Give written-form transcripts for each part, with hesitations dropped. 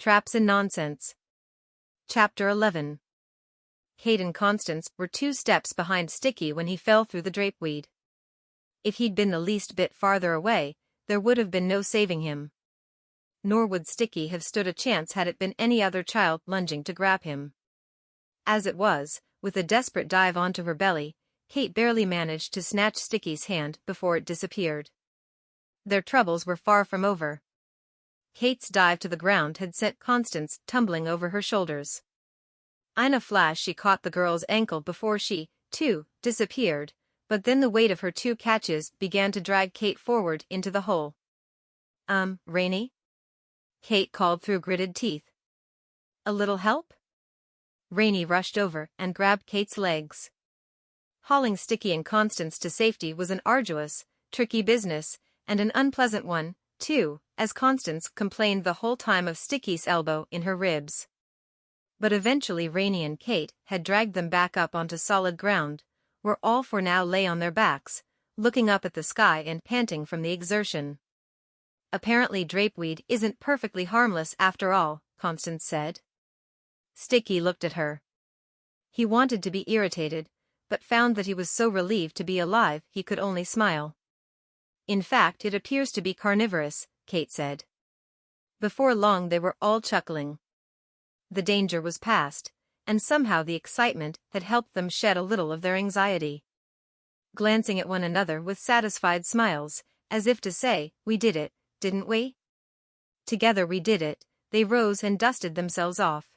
Traps and Nonsense. Chapter 11. Kate and Constance were 2 steps behind Sticky when he fell through the drapeweed. If he'd been the least bit farther away, there would have been no saving him. Nor would Sticky have stood a chance had it been any other child lunging to grab him. As it was, with a desperate dive onto her belly, Kate barely managed to snatch Sticky's hand before it disappeared. Their troubles were far from over. Kate's dive to the ground had sent Constance tumbling over her shoulders. In a flash she caught the girl's ankle before she, too, disappeared, but then the weight of her 2 catches began to drag Kate forward into the hole. Reynie? Kate called through gritted teeth. A little help? Reynie rushed over and grabbed Kate's legs. Hauling Sticky and Constance to safety was an arduous, tricky business, and an unpleasant one, too, as Constance complained the whole time of Sticky's elbow in her ribs. But eventually Reynie and Kate had dragged them back up onto solid ground, where all 4 now lay on their backs, looking up at the sky and panting from the exertion. Apparently drapeweed isn't perfectly harmless after all, Constance said. Sticky looked at her. He wanted to be irritated, but found that he was so relieved to be alive he could only smile. In fact, it appears to be carnivorous, Kate said. Before long they were all chuckling. The danger was past, and somehow the excitement had helped them shed a little of their anxiety. Glancing at one another with satisfied smiles, as if to say, "We did it, didn't we?" "Together we did it," they rose and dusted themselves off.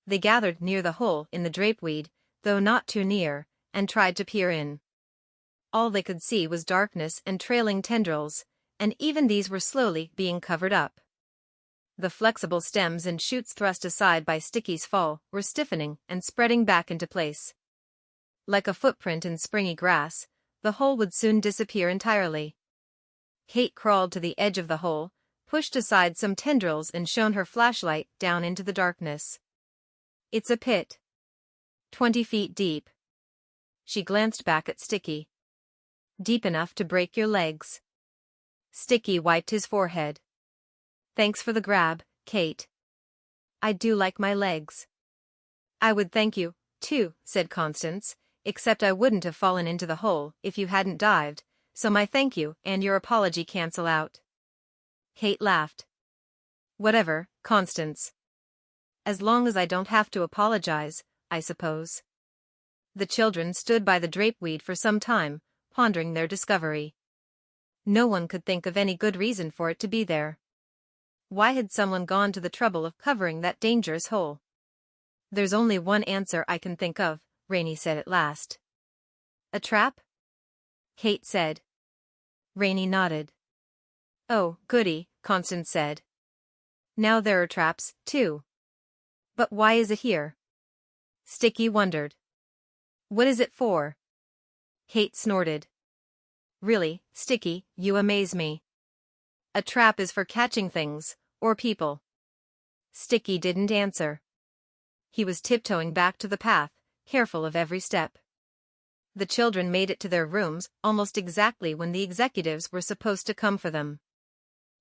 They gathered near the hole in the drapeweed, though not too near, and tried to peer in. All they could see was darkness and trailing tendrils, and even these were slowly being covered up. The flexible stems and shoots thrust aside by Sticky's fall were stiffening and spreading back into place. Like a footprint in springy grass, the hole would soon disappear entirely. Kate crawled to the edge of the hole, pushed aside some tendrils and shone her flashlight down into the darkness. "It's a pit. 20 feet deep." She glanced back at Sticky. "Deep enough to break your legs." Sticky wiped his forehead. "Thanks for the grab, Kate. I do like my legs." "I would thank you, too," said Constance, "except I wouldn't have fallen into the hole if you hadn't dived, so my thank you and your apology cancel out." Kate laughed. "Whatever, Constance. As long as I don't have to apologize, I suppose." The children stood by the drapeweed for some time, pondering their discovery. No one could think of any good reason for it to be there. Why had someone gone to the trouble of covering that dangerous hole? "There's only one answer I can think of," Reynie said at last. "A trap?" Kate said. Reynie nodded. "Oh, goody," Constance said. "Now there are traps, too. But why is it here?" Sticky wondered. "What is it for?" Kate snorted. "Really, Sticky, you amaze me. A trap is for catching things, or people." Sticky didn't answer. He was tiptoeing back to the path, careful of every step. The children made it to their rooms almost exactly when the executives were supposed to come for them.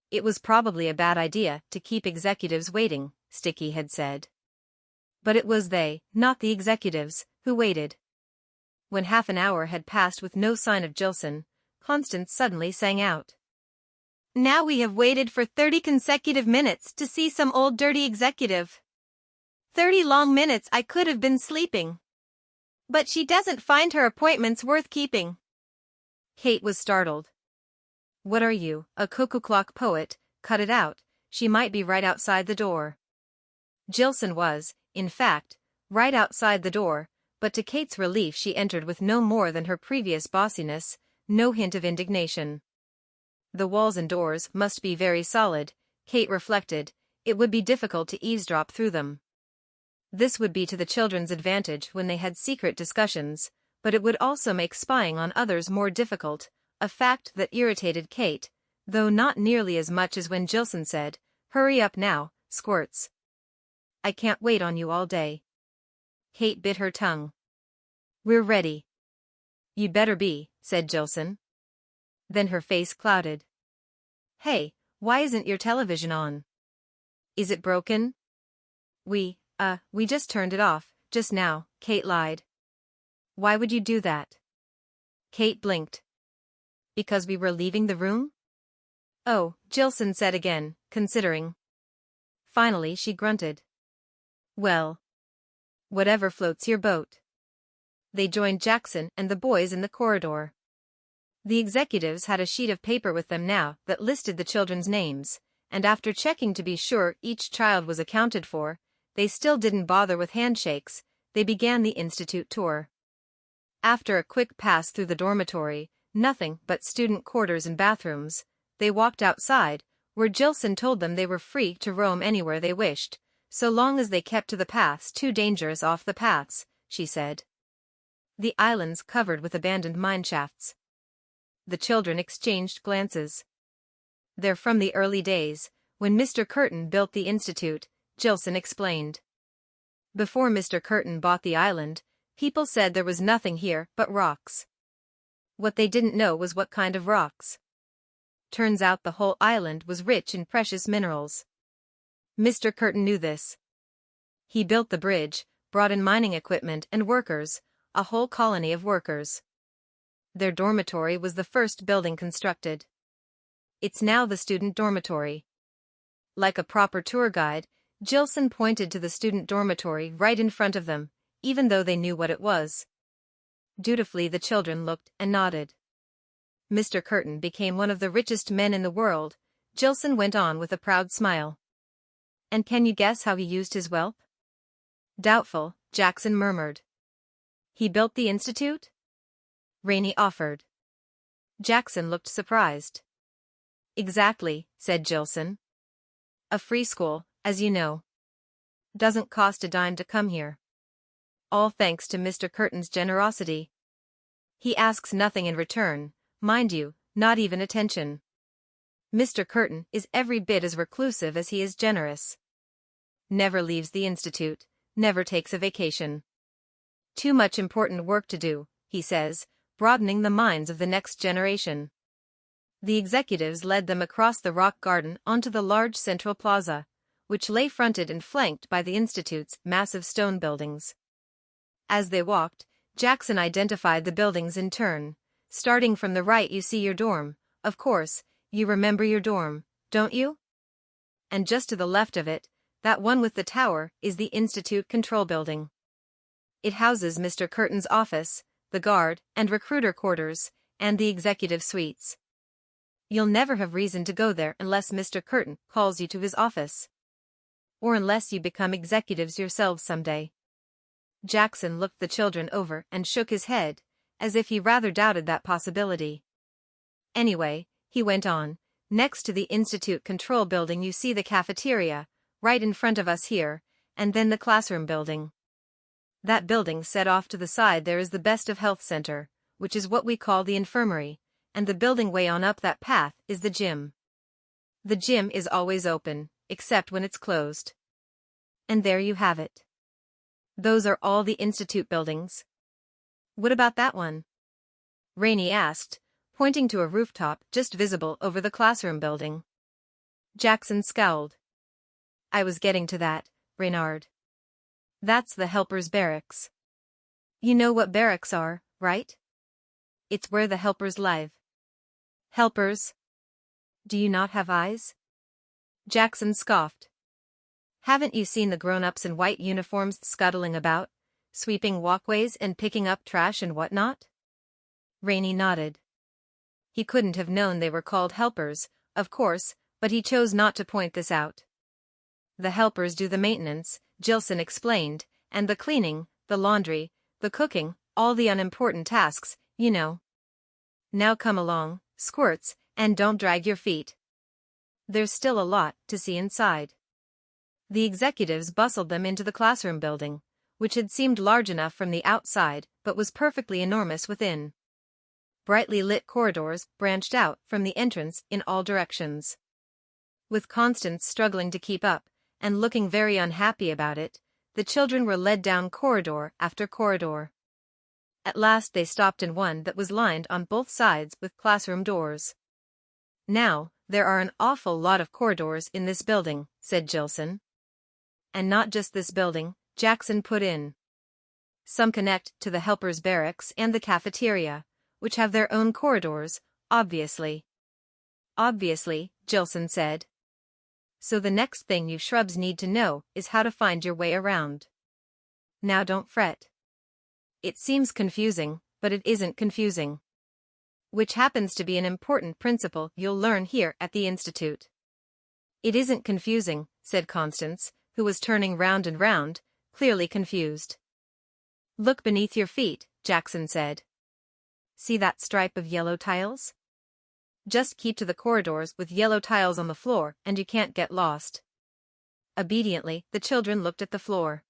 It was probably a bad idea to keep executives waiting, Sticky had said. But it was they, not the executives, who waited. When half an hour had passed with no sign of Jilson, Constance suddenly sang out. "Now we have waited for 30 consecutive minutes to see some old dirty executive. 30 long minutes I could have been sleeping. But she doesn't find her appointments worth keeping." Kate was startled. "What are you, a cuckoo clock poet? Cut it out, she might be right outside the door." Jilson was, in fact, right outside the door, but to Kate's relief she entered with no more than her previous bossiness, no hint of indignation. The walls and doors must be very solid, Kate reflected. It would be difficult to eavesdrop through them. This would be to the children's advantage when they had secret discussions, but it would also make spying on others more difficult, a fact that irritated Kate, though not nearly as much as when Jilson said, "Hurry up now, Squirts. I can't wait on you all day." Kate bit her tongue. "We're ready." "You'd better be," said Jilson. Then her face clouded. "Hey, why isn't your television on?" Is it broken? We just turned it off, just now, Kate lied. Why would you do that? Kate blinked. Because we were leaving the room? Oh, Jilson said again, considering. Finally she grunted. Well. Whatever floats your boat. They joined Jackson and the boys in the corridor. The executives had a sheet of paper with them now that listed the children's names, and after checking to be sure each child was accounted for, they still didn't bother with handshakes. They began the institute tour. After a quick pass through the dormitory, nothing but student quarters and bathrooms, they walked outside, where Jilson told them they were free to roam anywhere they wished, so long as they kept to the paths too dangerous off the paths, she said. The island's covered with abandoned mineshafts. The children exchanged glances. They're from the early days, when Mr. Curtin built the institute, Jilson explained. Before Mr. Curtin bought the island, people said there was nothing here but rocks. What they didn't know was what kind of rocks. Turns out the whole island was rich in precious minerals. Mr. Curtin knew this. He built the bridge, brought in mining equipment and workers, a whole colony of workers. Their dormitory was the first building constructed. It's now the student dormitory. Like a proper tour guide, Jilson pointed to the student dormitory right in front of them, even though they knew what it was. Dutifully the children looked and nodded. Mr. Curtin became one of the richest men in the world, Jilson went on with a proud smile. And can you guess how he used his wealth? Doubtful, Jackson murmured. He built the institute? Reynie offered. Jackson looked surprised. Exactly, said Jilson. A free school, as you know. Doesn't cost a dime to come here. All thanks to Mr. Curtin's generosity. He asks nothing in return, mind you, not even attention. Mr. Curtin is every bit as reclusive as he is generous. Never leaves the institute, never takes a vacation. Too much important work to do, he says, broadening the minds of the next generation. The executives led them across the rock garden onto the large central plaza, which lay fronted and flanked by the institute's massive stone buildings. As they walked, Jackson identified the buildings in turn. Starting from the right you see your dorm, of course, you remember your dorm, don't you? And just to the left of it, that one with the tower, is the institute control building. It houses Mr. Curtin's office, the guard and recruiter quarters, and the executive suites. You'll never have reason to go there unless Mr. Curtin calls you to his office. Or unless you become executives yourselves someday. Jackson looked the children over and shook his head, as if he rather doubted that possibility. Anyway, he went on, next to the Institute Control Building you see the cafeteria, right in front of us here, and then the classroom building. That building set off to the side there is the Best of Health Center, which is what we call the infirmary, and the building way on up that path is the gym. The gym is always open, except when it's closed. And there you have it. Those are all the institute buildings. What about that one? Reynie asked, pointing to a rooftop just visible over the classroom building. Jackson scowled. I was getting to that, Reynard. That's the helpers' barracks. You know what barracks are, right? It's where the helpers live. Helpers? Do you not have eyes? Jackson scoffed. Haven't you seen the grown-ups in white uniforms scuttling about, sweeping walkways and picking up trash and whatnot? Reynie nodded. He couldn't have known they were called helpers, of course, but he chose not to point this out. The helpers do the maintenance, Jilson explained, and the cleaning, the laundry, the cooking, all the unimportant tasks, you know. Now come along, squirts, and don't drag your feet. There's still a lot to see inside. The executives bustled them into the classroom building, which had seemed large enough from the outside but was perfectly enormous within. Brightly lit corridors branched out from the entrance in all directions. With Constance struggling to keep up, and looking very unhappy about it, the children were led down corridor after corridor. At last they stopped in one that was lined on both sides with classroom doors. Now, There are an awful lot of corridors in this building, said Jilson. And not just this building, Jackson put in. Some connect to the helpers' barracks and the cafeteria, which have their own corridors, obviously. Obviously, Jilson said. So the next thing you shrubs need to know is how to find your way around. Now don't fret. It seems confusing, but it isn't confusing. Which happens to be an important principle you'll learn here at the Institute. It isn't confusing, said Constance, who was turning round and round, clearly confused. Look beneath your feet, Jackson said. See that stripe of yellow tiles? Just keep to the corridors with yellow tiles on the floor and you can't get lost. Obediently, the children looked at the floor.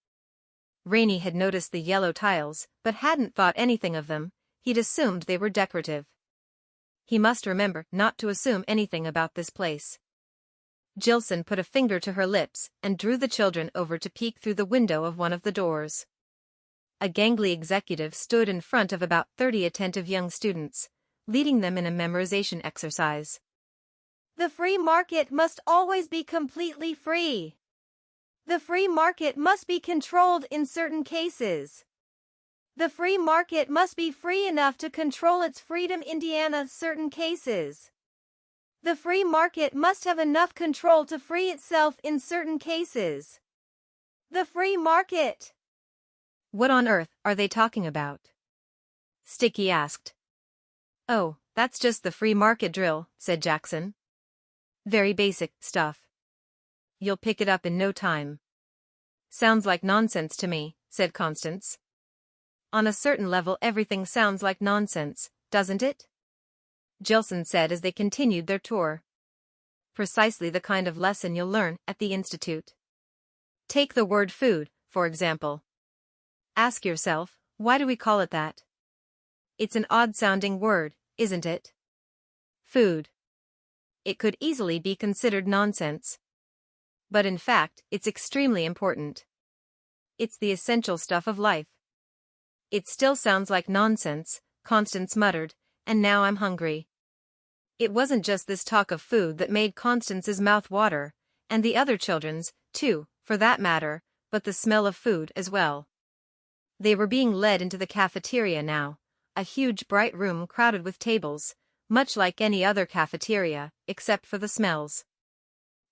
Reynie had noticed the yellow tiles, but hadn't thought anything of them. He'd assumed they were decorative. He must remember not to assume anything about this place. Jilson put a finger to her lips and drew the children over to peek through the window of one of the doors. A gangly executive stood in front of about 30 attentive young students, leading them in a memorization exercise. The free market must always be completely free. The free market must be controlled in certain cases. The free market must be free enough to control its freedom in certain cases. The free market must have enough control to free itself in certain cases. The free market. What on earth are they talking about? Sticky asked. Oh, that's just the free market drill, said Jackson. Very basic stuff. You'll pick it up in no time. Sounds like nonsense to me, said Constance. On a certain level everything sounds like nonsense, doesn't it? Jilson said as they continued their tour. Precisely the kind of lesson you'll learn at the Institute. Take the word food, for example. Ask yourself, why do we call it that? It's an odd-sounding word, isn't it? Food. It could easily be considered nonsense. But in fact, it's extremely important. It's the essential stuff of life. It still sounds like nonsense, Constance muttered, and now I'm hungry. It wasn't just this talk of food that made Constance's mouth water, and the other children's, too, for that matter, but the smell of food as well. They were being led into the cafeteria now, a huge bright room crowded with tables, much like any other cafeteria, except for the smells.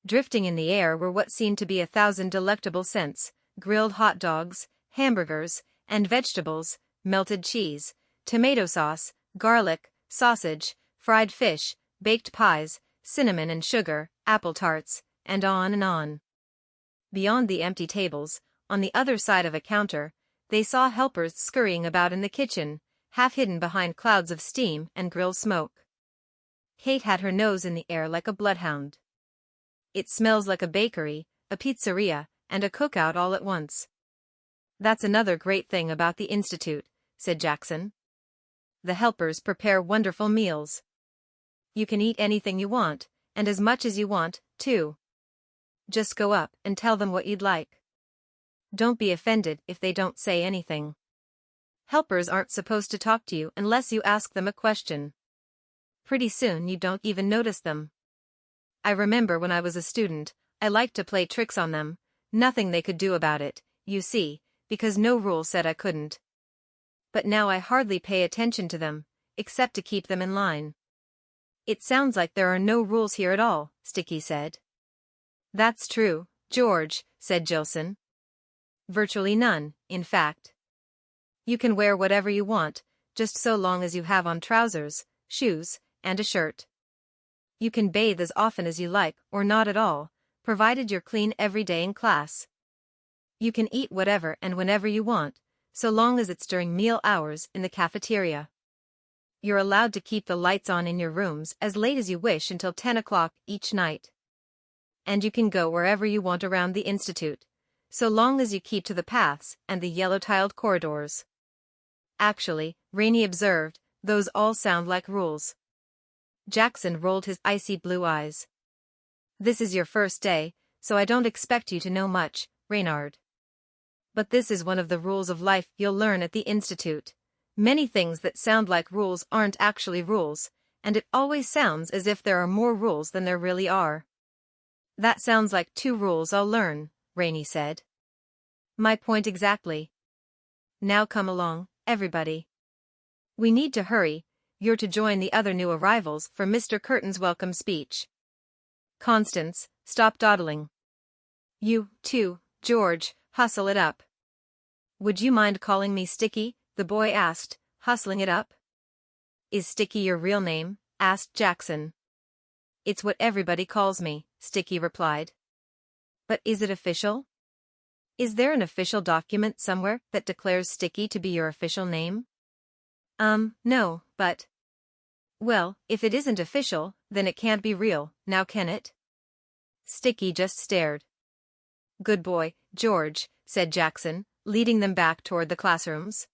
Drifting in the air were what seemed to be 1,000 delectable scents: grilled hot dogs, hamburgers, and vegetables, melted cheese, tomato sauce, garlic, sausage, fried fish, baked pies, cinnamon and sugar, apple tarts, and on and on. Beyond the empty tables, on the other side of a counter, they saw helpers scurrying about in the kitchen, half hidden behind clouds of steam and grill smoke. Kate had her nose in the air like a bloodhound. It smells like a bakery, a pizzeria, and a cookout all at once. That's another great thing about the Institute, said Jackson. The helpers prepare wonderful meals. You can eat anything you want, and as much as you want, too. Just go up and tell them what you'd like. Don't be offended if they don't say anything. Helpers aren't supposed to talk to you unless you ask them a question. Pretty soon you don't even notice them. I remember when I was a student, I liked to play tricks on them, nothing they could do about it, you see, because no rule said I couldn't. But now I hardly pay attention to them, except to keep them in line. It sounds like there are no rules here at all, Sticky said. That's true, George, said Jilson. Virtually none, in fact. You can wear whatever you want, just so long as you have on trousers, shoes, and a shirt. You can bathe as often as you like or not at all, provided you're clean every day in class. You can eat whatever and whenever you want, so long as it's during meal hours in the cafeteria. You're allowed to keep the lights on in your rooms as late as you wish until 10 o'clock each night. And you can go wherever you want around the Institute, so long as you keep to the paths and the yellow-tiled corridors. Actually, Reynie observed, those all sound like rules. Jackson rolled his icy blue eyes. This is your first day, so I don't expect you to know much, Reynard. But this is one of the rules of life you'll learn at the Institute. Many things that sound like rules aren't actually rules, and it always sounds as if there are more rules than there really are. That sounds like 2 rules I'll learn, Reynie said. My point exactly. Now come along, everybody. We need to hurry, you're to join the other new arrivals for Mr. Curtin's welcome speech. Constance, stop dawdling. You, too, George, hustle it up. Would you mind calling me Sticky? The boy asked, hustling it up. Is Sticky your real name? Asked Jackson. It's what everybody calls me, Sticky replied. But is it official? Is there an official document somewhere that declares Sticky to be your official name? No, but... Well, if it isn't official, then it can't be real, now can it? Sticky just stared. Good boy, George, said Jackson, leading them back toward the classrooms.